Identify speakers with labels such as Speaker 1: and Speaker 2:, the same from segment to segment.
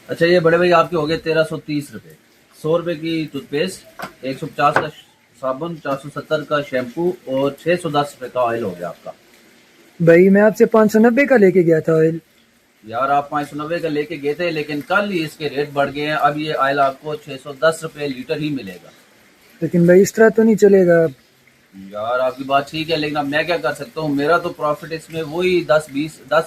Speaker 1: अच्छा ये बड़े भाई आपके हो गए 1330 रुपये। 100 रुपये की टूथपेस्ट, 150 का साबुन, 470 का शैम्पू और 610 रुपये का ऑयल हो गया आपका।
Speaker 2: भाई मैं आपसे 590 का लेके गया था ऑयल।
Speaker 1: यार आप 590 का लेके गए थे, लेकिन कल ही इसके रेट बढ़ गए हैं। अब ये ऑयल आपको 610 रुपये लीटर ही मिलेगा।
Speaker 2: लेकिन भाई इस तरह तो नहीं चलेगा।
Speaker 1: यार आपकी बात ठीक है, लेकिन अब मैं क्या कर सकता हूँ? मेरा तो प्रॉफिट इसमें वही 10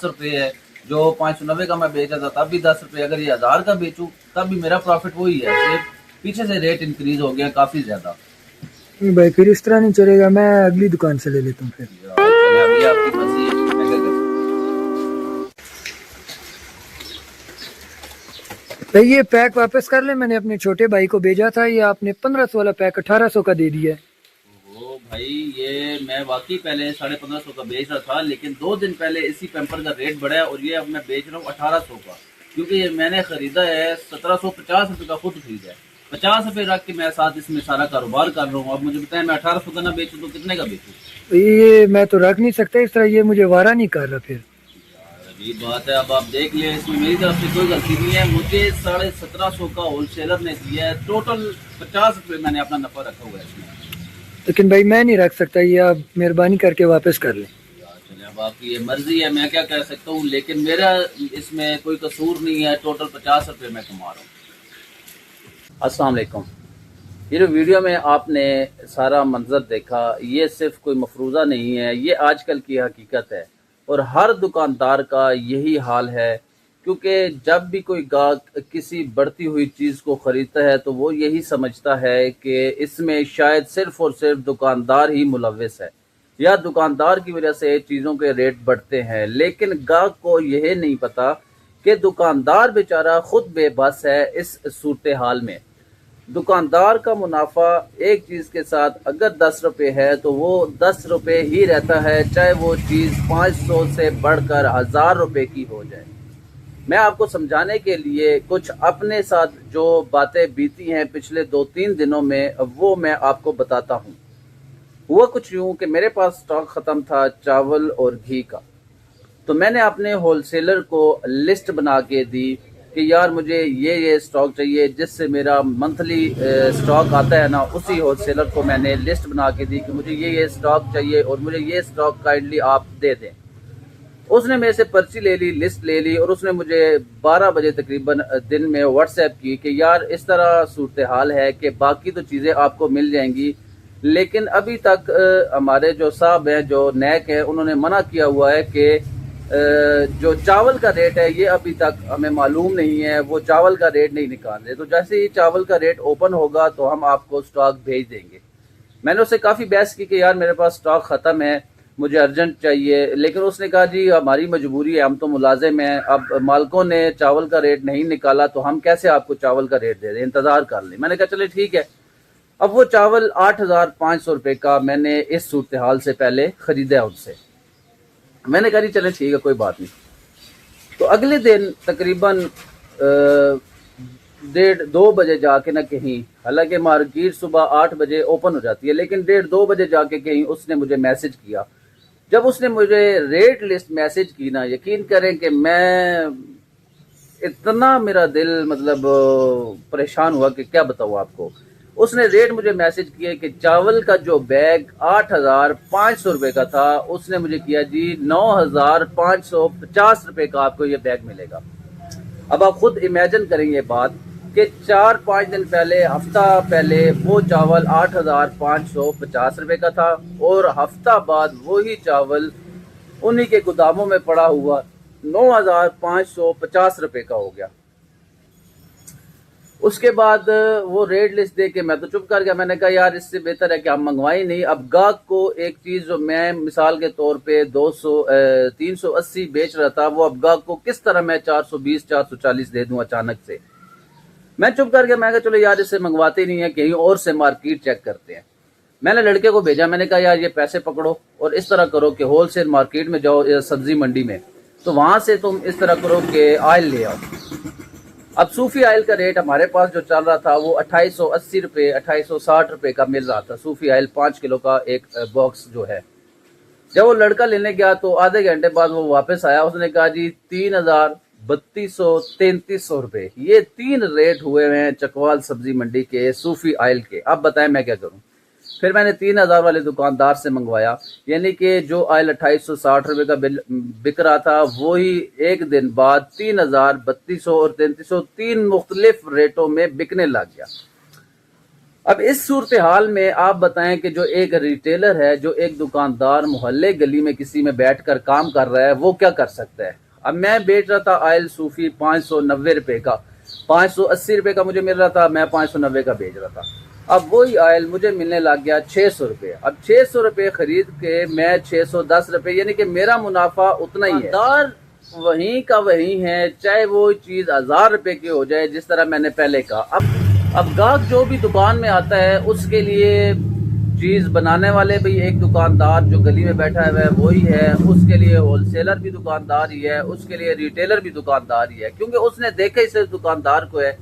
Speaker 1: रुपये है। जो 590 का मैं बेचा था तब भी 10 रुपये, अगर ये 1000 का बेचूं तब भी मेरा प्रॉफिट वही है। सिर्फ पीछे से रेट इंक्रीज हो गया काफी ज्यादा।
Speaker 2: नहीं भाई फिर इस तरह नहीं चलेगा, मैं अगली दुकान से ले लेता हूँ फिर।
Speaker 1: यार चले, अब ये आपकी मर्जी है, मैं क्या करूं?
Speaker 2: भाई ये पैक वापस कर ले, मैंने अपने छोटे भाई को भेजा था, ये आपने 1500 वाला पैक 1800 का दे दिया है।
Speaker 1: ओ भाई, ये मैं वाकई पहले 1550 का बेच रहा था, लेकिन 2 दिन पहले इसी पेम्पर का रेट बढ़ा है और ये अब मैं बेच रहा हूँ 1800 का। क्योंकि ये मैंने खरीदा है 1750 रुपये का, खुद खरीदा है। 50 रुपये रख के मैं साथ इसमें सारा कारोबार कर रहा हूँ। अब मुझे बताएं, मैं 1800 का ना बेचूँ तो कितने का बेचूँ?
Speaker 2: ये मैं तो रख नहीं सकता इस तरह, ये मुझे वारा नहीं कर रहा फिर।
Speaker 1: अजीब बात है। अब आप देख लें, इसमें मेरी तरफ से कोई गलती नहीं है। मुझे 1750 का होलसेलर ने दिया है, टोटल 50 रुपये मैंने अपना नफा रखा हुआ है इसमें।
Speaker 2: लेकिन भाई मैं नहीं रख सकता, ये आप मेहरबानी करके वापस कर लें।
Speaker 1: यार चले, अब आपकी ये मर्जी है, मैं क्या कह सकता हूँ। लेकिन मेरा इसमें कोई कसूर नहीं है। टोटल 50 रुपये मैं कमा रहा हूँ। अस्सलाम वालेकुम। ये जो वीडियो में आपने सारा मंजर देखा, ये सिर्फ कोई मफरूज़ा नहीं है, ये आजकल की हकीकत है और हर दुकानदार का यही हाल है। क्योंकि जब भी कोई गाहक किसी बढ़ती हुई चीज़ को ख़रीदता है तो वो यही समझता है कि इसमें शायद सिर्फ़ और सिर्फ दुकानदार ही मुलव्वस है या दुकानदार की वजह से चीज़ों के रेट बढ़ते हैं। लेकिन गाहक को यह नहीं पता कि दुकानदार बेचारा खुद बेबस है इस सूरत हाल में। दुकानदार का मुनाफा एक चीज़ के साथ अगर 10 रुपये है तो वो 10 रुपये ही रहता है, चाहे वो चीज़ 500 से बढ़कर 1000 रुपये की हो जाए। मैं आपको समझाने के लिए कुछ अपने साथ जो बातें बीती हैं पिछले 2-3 दिनों में, वो मैं आपको बताता हूँ। हुआ कुछ यूँ कि मेरे पास स्टॉक ख़त्म था चावल और घी का। तो मैंने अपने होलसेलर को लिस्ट बना के दी कि यार मुझे ये स्टॉक चाहिए, जिससे मेरा मंथली स्टॉक आता है ना, उसी होलसेलर को मैंने लिस्ट बना के दी कि मुझे ये स्टॉक चाहिए और मुझे ये स्टॉक काइंडली आप दे दें। उसने मेरे से पर्ची ले ली, लिस्ट ले ली और उसने मुझे 12 बजे तकरीबन दिन में व्हाट्सएप की कि यार इस तरह सूरत हाल है कि बाकी तो चीज़ें आपको मिल जाएंगी, लेकिन अभी तक हमारे जो साहब हैं, जो नैक हैं, उन्होंने मना किया हुआ है कि जो चावल का रेट है ये अभी तक हमें मालूम नहीं है, वो चावल का रेट नहीं निकाल रहे। तो जैसे ही चावल का रेट ओपन होगा तो हम आपको स्टॉक भेज देंगे। मैंने उससे काफ़ी बहस की कि यार मेरे पास स्टॉक ख़त्म है, मुझे अर्जेंट चाहिए। लेकिन उसने कहा जी हमारी मजबूरी है, हम तो मुलाजिम हैं, अब मालिकों ने चावल का रेट नहीं निकाला तो हम कैसे आपको चावल का रेट दे दें, इंतज़ार कर लें। मैंने कहा चले ठीक है। अब वो चावल 8500 रुपये का मैंने इस सूरत हाल से पहले ख़रीदा उनसे। मैंने कहा जी चले ठीक है, कोई बात नहीं। तो अगले दिन तकरीबन 1:30-2 बजे जाके ना कहीं, हालांकि मार्केट सुबह 8 बजे ओपन हो जाती है, लेकिन 1:30-2 बजे जाके कहीं उसने मुझे मैसेज किया। जब उसने मुझे रेट लिस्ट मैसेज की ना, यकीन करें कि मैं इतना मेरा दिल मतलब परेशान हुआ कि क्या बताऊँ आपको। उसने रेट मुझे मैसेज किया कि चावल का जो बैग 8500 रुपये का था, उसने मुझे किया जी 9550 रुपये का आपको ये बैग मिलेगा। अब आप खुद इमेजिन करेंगे बात कि 4-5 दिन पहले, हफ्ता पहले वो चावल 8550 रुपये का था और हफ्ता बाद वही चावल उन्हीं के गोदामों में पड़ा हुआ 9550 रुपये का हो गया। उसके बाद वो रेट लिस्ट दे के मैं तो चुप कर गया। मैंने कहा यार इससे बेहतर है कि हम मंगवाई नहीं। अब गाहक को एक चीज़ जो मैं मिसाल के तौर पे 380 बेच रहा था, वो अब गाहक को किस तरह मैं 420-440 दे दूं अचानक से। मैं चुप कर गया। मैं कहा चलो यार इससे मंगवाते नहीं है, कहीं और से मार्केट चेक करते हैं। मैंने लड़के को भेजा, मैंने कहा यार ये पैसे पकड़ो और इस तरह करो कि होलसेल मार्केट में जाओ या सब्जी मंडी में, तो वहां से तुम इस तरह करो कि ऑयल ले आओ। अब सूफी ऑयल का रेट हमारे पास जो चल रहा था वो 2880 रुपये 2860 रुपये का मिल रहा था। सूफी ऑयल 5 किलो का एक बॉक्स जो है। जब वो लड़का लेने गया तो आधे घंटे बाद वो वापस आया, उसने कहा जी 3200 3300 रुपए, ये 3 रेट हुए हुए हैं चकवाल सब्जी मंडी के सूफी ऑयल के। अब बताएं मैं क्या करूं। फिर मैंने 3000 वाले दुकानदार से मंगवाया, यानी कि जो ऑयल 2860 रुपए का बिक रहा था वही एक दिन बाद 3000, 3200 और 3300 तीन मुख्तलिफ रेटों में बिकने लग गया। अब इस सूरत हाल में आप बताएं कि जो एक रिटेलर है, जो एक दुकानदार मोहल्ले गली में किसी में बैठकर काम कर रहा है, वो क्या कर सकता है। अब मैं बेच रहा था ऑयल सूफी 590 रुपए का, 580 रुपए का मुझे मिल रहा था, मैं 590 का बेच रहा था। अब वही ऑयल मुझे मिलने लग गया 600 रुपए। अब 600 रुपए खरीद के मैं 610 रुपए, यानी कि मेरा मुनाफा उतना ही है। दार वहीं का वहीं है, चाहे वो चीज 1000 रुपए की हो जाए, जिस तरह मैंने पहले कहा। अब गाहक जो भी दुकान में आता है उसके लिए चीज बनाने वाले भी एक दुकानदार जो गली में बैठा है वही है, उसके लिए होलसेलर भी दुकानदार ही है, उसके लिए रिटेलर भी दुकानदार ही है, क्योंकि उसने देखा इस दुकानदार को है।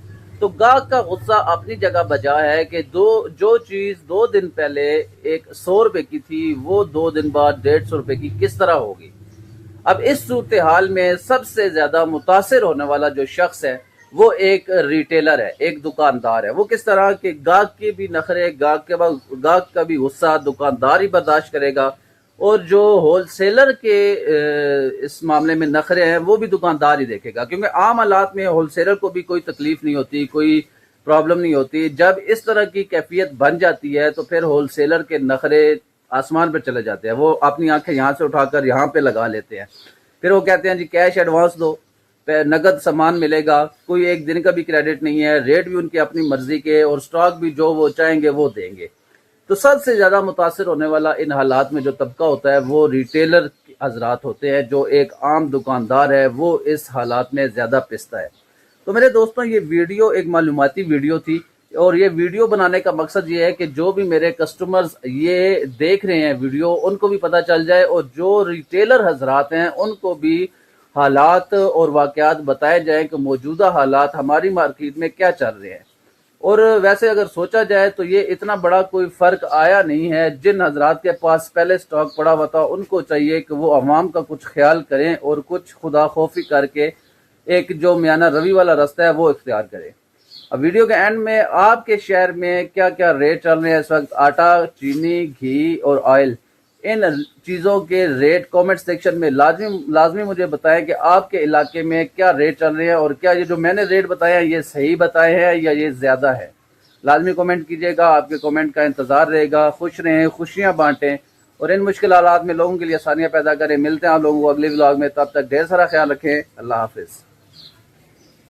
Speaker 1: तो गाहक का गुस्सा अपनी जगह बजा है कि जो चीज 2 दिन पहले 100 रुपए की थी वो 2 दिन बाद 150 रुपए की किस तरह होगी। अब इस सूरत हाल में सबसे ज्यादा मुतासिर होने वाला जो शख्स है वो एक रिटेलर है, एक दुकानदार है। वो किस तरह के, गाहक के भी नखरे, गाहक का भी गुस्सा दुकानदार ही बर्दाश्त करेगा, और जो होलसेलर के इस मामले में नखरे हैं वो भी दुकानदार ही देखेगा, क्योंकि आम हालात में होलसेलर को भी कोई तकलीफ नहीं होती, कोई प्रॉब्लम नहीं होती। जब इस तरह की कैफियत बन जाती है तो फिर होलसेलर के नखरे आसमान पर चले जाते हैं। वो अपनी आंखें यहाँ से उठाकर यहाँ पे लगा लेते हैं, फिर वो कहते हैं जी कैश एडवांस दो, नगद सामान मिलेगा, कोई एक दिन का भी क्रेडिट नहीं है, रेट भी उनकी अपनी मर्जी के, और स्टॉक भी जो वो चाहेंगे वो देंगे। तो सबसे ज्यादा मुतासिर होने वाला इन हालात में जो तबका होता है वो रिटेलर हजरात होते हैं। जो एक आम दुकानदार है वो इस हालात में ज्यादा पिसता है। तो मेरे दोस्तों, ये वीडियो एक मालूमाती वीडियो थी, और ये वीडियो बनाने का मकसद ये है कि जो भी मेरे कस्टमर्स ये देख रहे हैं वीडियो, उनको भी पता चल जाए, और जो रिटेलर हजरात हैं उनको भी हालात और वाकयात बताए जाए कि मौजूदा हालात हमारी मार्केट में क्या चल रहे हैं। और वैसे अगर सोचा जाए तो ये इतना बड़ा कोई फर्क आया नहीं है। जिन हजरात के पास पहले स्टॉक पड़ा हुआ था उनको चाहिए कि वो अवाम का कुछ ख्याल करें और कुछ खुदा खौफी करके एक जो मियाना रवि वाला रास्ता है वो इख्तियार करें। अब वीडियो के एंड में आपके शहर में क्या क्या रेट चल रहे हैं इस वक्त, आटा, चीनी, घी और ऑयल, इन चीज़ों के रेट कमेंट सेक्शन में लाजमी मुझे बताएं कि आपके इलाके में क्या रेट चल रहे हैं, और क्या ये जो मैंने रेट बताए हैं ये सही बताए हैं या ये ज़्यादा है। लाजमी कमेंट कीजिएगा, आपके कमेंट का इंतज़ार रहेगा। खुश रहें, खुशियाँ बांटें, और इन मुश्किल हालात में लोगों के लिए आसानियाँ पैदा करें। मिलते हैं आप लोगों को अगले व्लॉग में, तब तक ढेर सारा ख्याल रखें। अल्लाह हाफिज़।